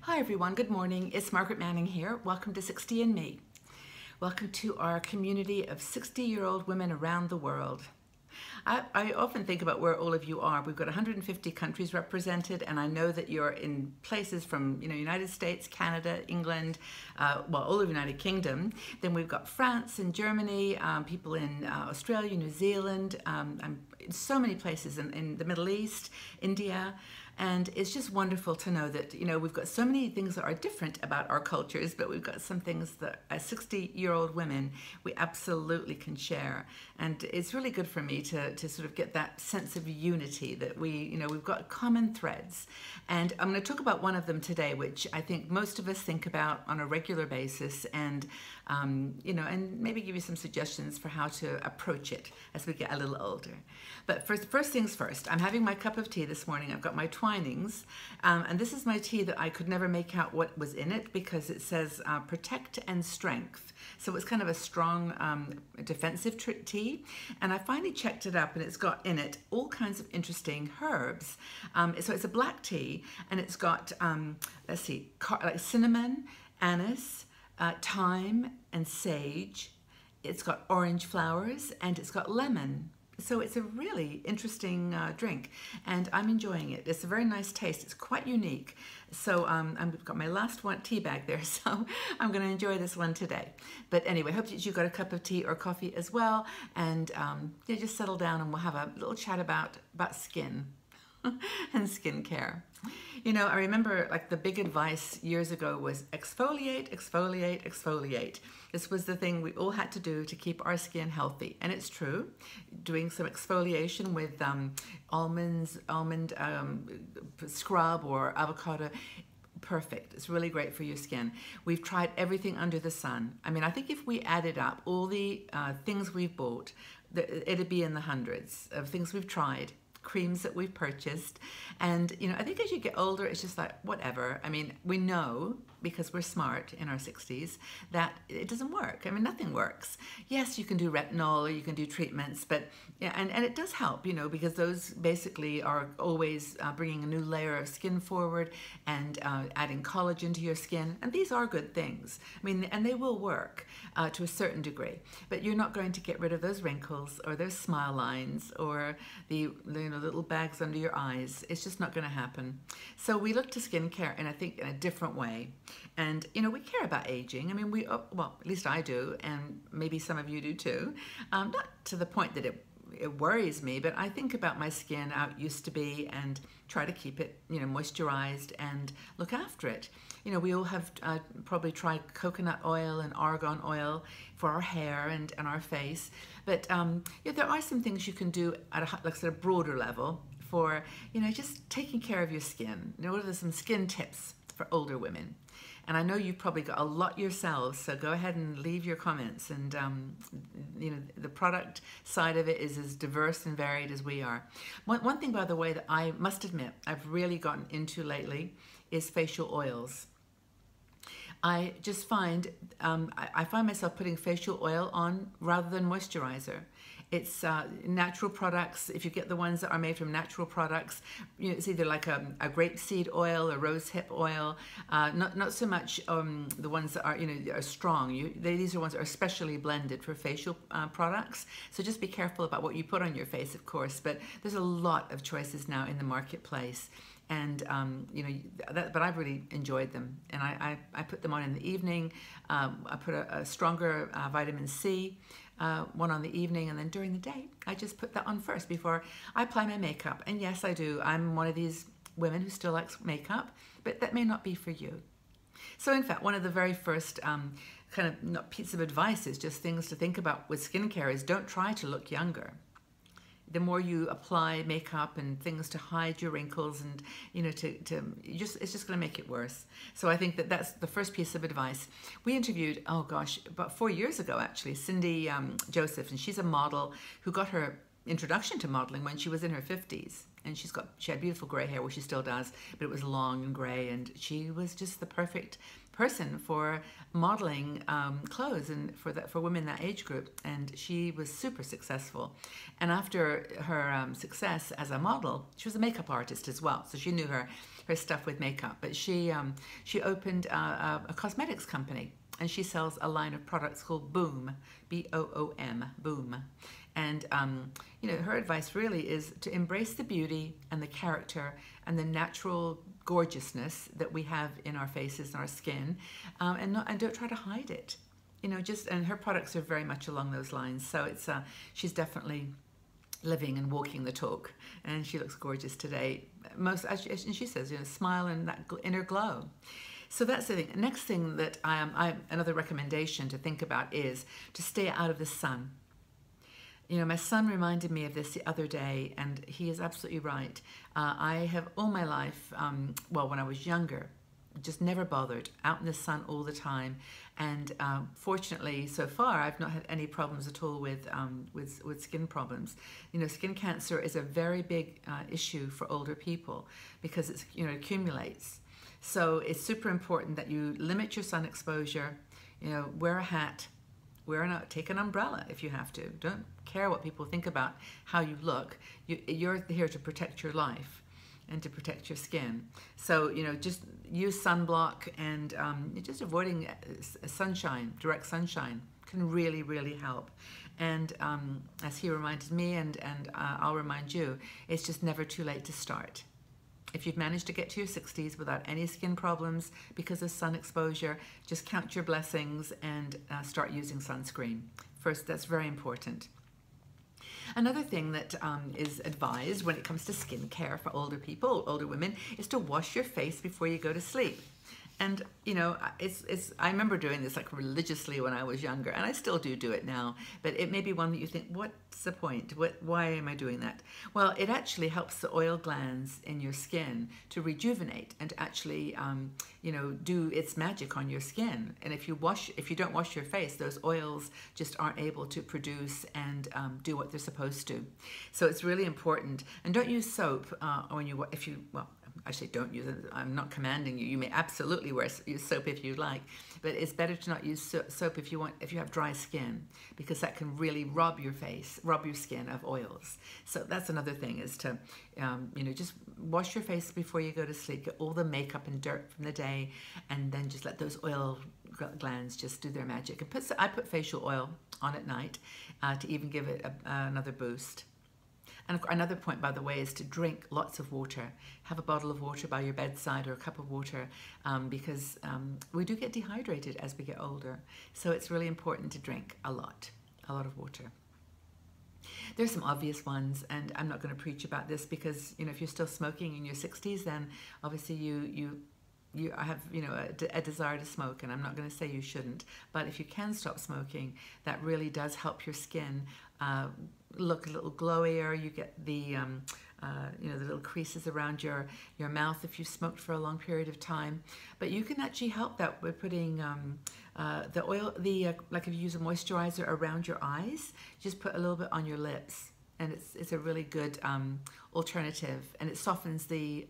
Hi everyone, good morning. It's Margaret Manning here. Welcome to 60 and Me. Welcome to our community of 60-year-old women around the world. I often think about where all of you are. We've got 150 countries represented, and I know that you're in places from United States, Canada, England, well, all of the United Kingdom. Then we've got France and Germany, people in Australia, New Zealand, so many places in the Middle East, India. And it's just wonderful to know that, we've got so many things that are different about our cultures, but we've got some things that as 60-year-old women, we absolutely can share. And it's really good for me to sort of get that sense of unity that we've got common threads. And I'm going to talk about one of them today, which I think most of us think about on a regular basis, and and maybe give you some suggestions for how to approach it as we get a little older. But first things first, I'm having my cup of tea this morning. I've got my Twinings, and this is my tea that I could never make out what was in it because it says protect and strength. So it's kind of a strong defensive tea, and I finally checked it up, and it's got in it all kinds of interesting herbs. So it's a black tea, and it's got, let's see, like cinnamon, anise, thyme, and sage. It's got orange flowers, and it's got lemon. So it's a really interesting drink, and I'm enjoying it. It's a very nice taste. It's quite unique. So I've got my last tea bag there, so I'm going to enjoy this one today. But anyway, hope that you got a cup of tea or coffee as well, and just settle down and we'll have a little chat about skin and skincare. I remember like the big advice years ago was exfoliate, exfoliate, exfoliate. This was the thing we all had to do to keep our skin healthy. And it's true. Doing some exfoliation with almond scrub or avocado, perfect. It's really great for your skin. We've tried everything under the sun. I mean, I think if we added up all the things we've bought, it'd be in the hundreds of things we've tried, creams that we've purchased. And I think as you get older, it's just like whatever. I mean, we know because we're smart in our 60s that it doesn't work. I mean, nothing works. Yes, you can do retinol or you can do treatments, but yeah, and it does help, because those basically are always bringing a new layer of skin forward and adding collagen to your skin, and these are good things. I mean, and they will work to a certain degree, but you're not going to get rid of those wrinkles or those smile lines or the little bags under your eyes. It's just not going to happen. So we look to skincare, and I think in a different way. And we care about aging. I mean, well, at least I do, and maybe some of you do too. Not to the point that it worries me, but I think about my skin, how it used to be, and try to keep it, moisturized and look after it. We all have probably tried coconut oil and argan oil for our hair and our face, but there are some things you can do at a broader level for, just taking care of your skin. What are some skin tips for older women? And I know you've probably got a lot yourselves, so go ahead and leave your comments. And the product side of it is as diverse and varied as we are. One thing, by the way, that I must admit I've really gotten into lately is facial oils. I just find I find myself putting facial oil on rather than moisturizer. It's natural products. If you get the ones that are made from natural products, it's either like a grapeseed oil, a rosehip oil. Not so much the ones that are are strong. These are ones that are specially blended for facial products. So just be careful about what you put on your face, of course. But there's a lot of choices now in the marketplace. And but I've really enjoyed them, and I put them on in the evening. I put a stronger vitamin C one on the evening, and then during the day I just put that on first before I apply my makeup. And yes, I do. I'm one of these women who still likes makeup, but that may not be for you. So in fact, one of the very first kind of not pieces of advice is just things to think about with skincare is don't try to look younger. The more you apply makeup and things to hide your wrinkles, and it's just going to make it worse. So I think that's the first piece of advice. We interviewed, oh gosh, about 4 years ago actually, Cindy Joseph, and she's a model who got her introduction to modeling when she was in her 50s. and she had beautiful gray hair, well, she still does, but it was long and gray, and she was just the perfect person for modeling clothes and for women that age group. And she was super successful. And after her success as a model, she was a makeup artist as well, so she knew her stuff with makeup. But she opened a cosmetics company, and she sells a line of products called Boom, B-O-O-M, Boom. And her advice really is to embrace the beauty and the character and the natural gorgeousness that we have in our faces and our skin, and don't try to hide it. And her products are very much along those lines. So she's definitely living and walking the talk, and she looks gorgeous today. And she says, smile and that inner glow. So that's the thing. Next thing that another recommendation to think about is to stay out of the sun. My son reminded me of this the other day, and he is absolutely right. I have all my life, when I was younger, just never bothered, out in the sun all the time. And fortunately, so far, I've not had any problems at all with skin problems. Skin cancer is a very big issue for older people because it's, accumulates. So it's super important that you limit your sun exposure, wear a hat, take an umbrella if you have to. Don't care what people think about how you look. You're here to protect your life and to protect your skin. So, just use sunblock, and just avoiding sunshine, direct sunshine, can really, really help. And as he reminded me, and I'll remind you, it's just never too late to start. If you've managed to get to your 60s without any skin problems because of sun exposure, just count your blessings and start using sunscreen. First, that's very important. Another thing that is advised when it comes to skincare for older people, older women, is to wash your face before you go to sleep. And, I remember doing this like religiously when I was younger, and I still do it now, but it may be one that you think, what's the point? Why am I doing that? Well, it actually helps the oil glands in your skin to rejuvenate and to actually, do its magic on your skin. And if you don't wash your face, those oils just aren't able to produce and do what they're supposed to. So it's really important. And don't use soap I say don't use it. I'm not commanding you. You may absolutely use soap if you like, but it's better to not use soap if you have dry skin, because that can really rob your skin of oils. So that's another thing, is to, just wash your face before you go to sleep. Get all the makeup and dirt from the day, and then just let those oil glands just do their magic. I put facial oil on at night to even give it another boost. And another point, by the way, is to drink lots of water. Have a bottle of water by your bedside, or a cup of water, because we do get dehydrated as we get older. So it's really important to drink a lot of water. There's some obvious ones, and I'm not going to preach about this because, if you're still smoking in your 60s, then obviously you have a desire to smoke, and I'm not going to say you shouldn't, but if you can stop smoking, that really does help your skin look a little glowier. You get the the little creases around your mouth if you smoked for a long period of time. But you can actually help that by putting the oil, like if you use a moisturizer around your eyes, just put a little bit on your lips. And it's a really good alternative, and it softens the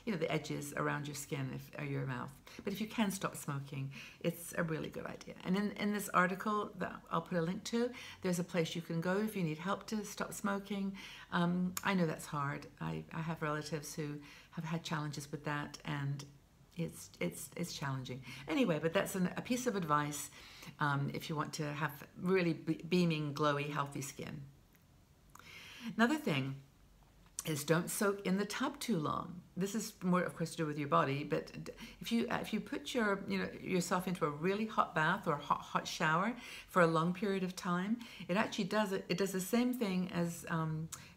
the edges around your skin or your mouth. But if you can stop smoking, it's a really good idea. And in this article that I'll put a link to, there's a place you can go if you need help to stop smoking. I know that's hard. I have relatives who have had challenges with that, and it's challenging. Anyway, but that's a piece of advice if you want to have really beaming, glowy, healthy skin. Another thing is don't soak in the tub too long. This is more, of course, to do with your body, but if you put yourself into a really hot bath or hot shower for a long period of time, it actually does the same thing as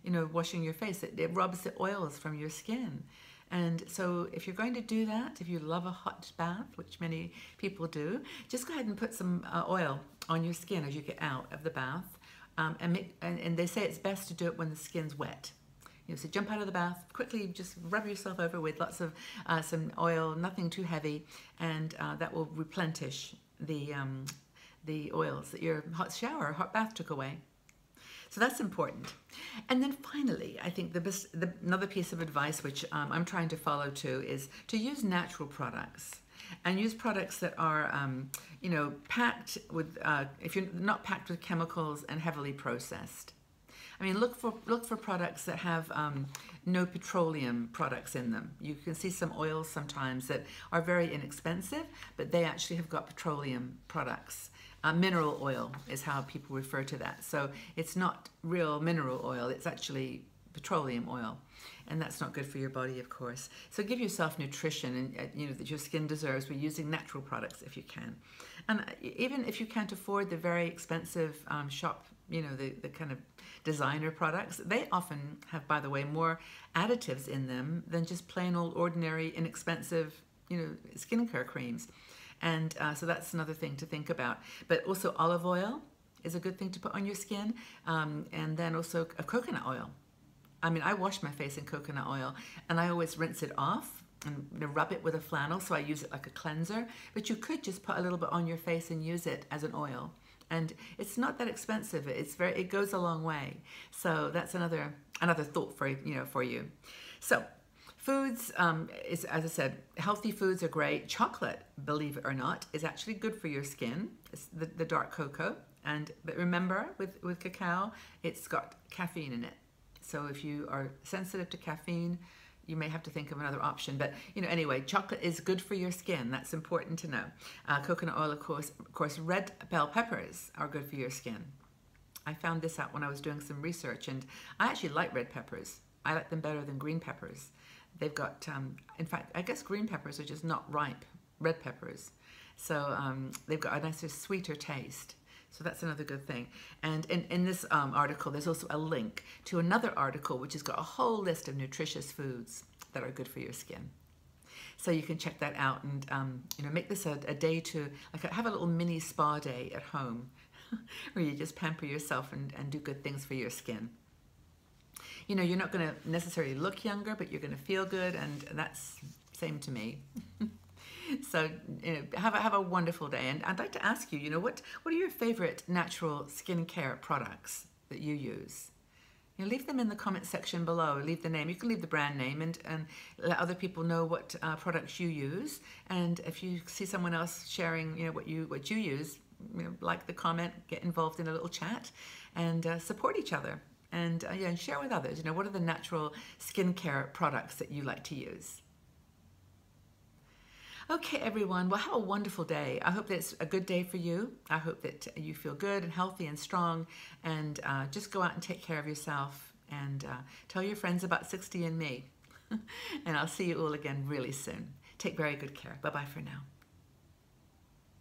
washing your face. It robs the oils from your skin. And so if you're going to do that, if you love a hot bath, which many people do, just go ahead and put some oil on your skin as you get out of the bath. And they say it's best to do it when the skin's wet. So jump out of the bath, quickly just rub yourself over with lots of some oil, nothing too heavy, and that will replenish the oils that your hot shower or hot bath took away. So that's important. And then finally, I think another piece of advice which I'm trying to follow too is to use natural products. And use products that are, packed with, if you're not packed with chemicals and heavily processed. I mean, look for products that have no petroleum products in them. You can see some oils sometimes that are very inexpensive, but they actually have got petroleum products. Mineral oil is how people refer to that. So it's not real mineral oil, it's actually petroleum oil. And that's not good for your body, of course. So give yourself nutrition and that your skin deserves by using natural products if you can. And even if you can't afford the very expensive shop, the kind of designer products, they often have, by the way, more additives in them than just plain old ordinary inexpensive, skincare creams. And so that's another thing to think about. But also olive oil is a good thing to put on your skin. And then also a coconut oil. I mean, I wash my face in coconut oil and I always rinse it off and rub it with a flannel, so I use it like a cleanser. But you could just put a little bit on your face and use it as an oil. And it's not that expensive. It goes a long way. So that's another thought for you. So foods is, as I said, healthy foods are great. Chocolate, believe it or not, is actually good for your skin. It's the dark cocoa. But remember, with cacao, it's got caffeine in it. So if you are sensitive to caffeine, you may have to think of another option. But anyway, chocolate is good for your skin. That's important to know. Coconut oil, of course, red bell peppers are good for your skin. I found this out when I was doing some research, and I actually like red peppers. I like them better than green peppers. They've got, in fact, I guess green peppers are just not ripe red peppers. So they've got a nicer, sweeter taste. So that's another good thing. And in this article, there's also a link to another article which has got a whole list of nutritious foods that are good for your skin. So you can check that out and make this a day to have a little mini spa day at home where you just pamper yourself and do good things for your skin. You're not going to necessarily look younger, but you're going to feel good, and that's same to me. So have a wonderful day. And I'd like to ask you, what are your favorite natural skincare products that you use? Leave them in the comment section below. Leave the name. You can leave the brand name and let other people know what products you use. And if you see someone else sharing, what you use, like the comment, get involved in a little chat, and support each other. And and share with others. What are the natural skincare products that you like to use? Okay, everyone. Well, have a wonderful day. I hope that it's a good day for you. I hope that you feel good and healthy and strong. And just go out and take care of yourself. And tell your friends about 60 and Me. And I'll see you all again really soon. Take very good care. Bye-bye for now.